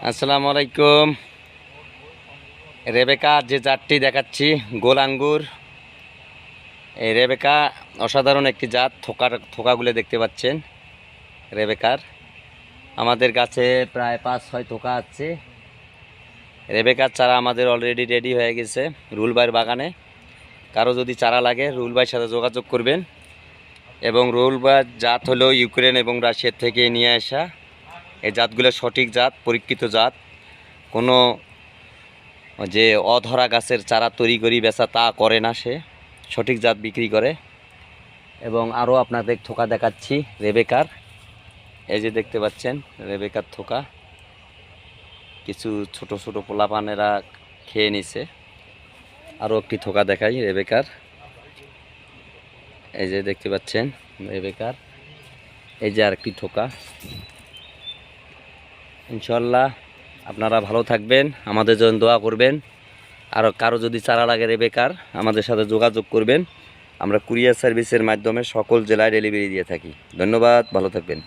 আসসালামু আলাইকুম। রেবেকা যে জাতটি দেখাচ্ছি গোল আঙ্গুর, এই রেবেকা অসাধারণ একটি জাত। থোকাগুলো দেখতে পাচ্ছেন রেবেকার। আমাদের গাছে প্রায় 5-6 থোকা আছে। রেবেকার চারা আমাদের অলরেডি রেডি হয়ে গেছে রুল ভাইয়ের বাগানে। কারো যদি চারা লাগে রুল ভাইয়ের সাথে যোগাযোগ করবেন। এবং রুল ভাইয়ের জাত হলো ইউক্রেন এবং রাশিয়া থেকে নিয়ে আসা। এই জাতগুলো সঠিক জাত, পরীক্ষিত জাত। কোনো যে অধরা গাছের চারা তৈরি করি বেচা তা করে না, সে সঠিক জাত বিক্রি করে। এবং আরও আপনাদের থোকা দেখাচ্ছি রেবেকার। এই যে দেখতে পাচ্ছেন রেবেকার থোকা, কিছু ছোট ছোট পোলাপানেরা খেয়ে নিছে। আরও একটি থোকা দেখাই রেবেকার। এই যে দেখতে পাচ্ছেন রেবেকার, এই যে আরেকটি থোকা। ইনশাল্লাহ আপনারা ভালো থাকবেন, আমাদের জন্য দোয়া করবেন। আর কারো যদি চারা লাগে রেবেকার আমাদের সাথে যোগাযোগ করবেন। আমরা কুরিয়ার সার্ভিসের মাধ্যমে সকল জেলায় ডেলিভারি দিয়ে থাকি। ধন্যবাদ, ভালো থাকবেন।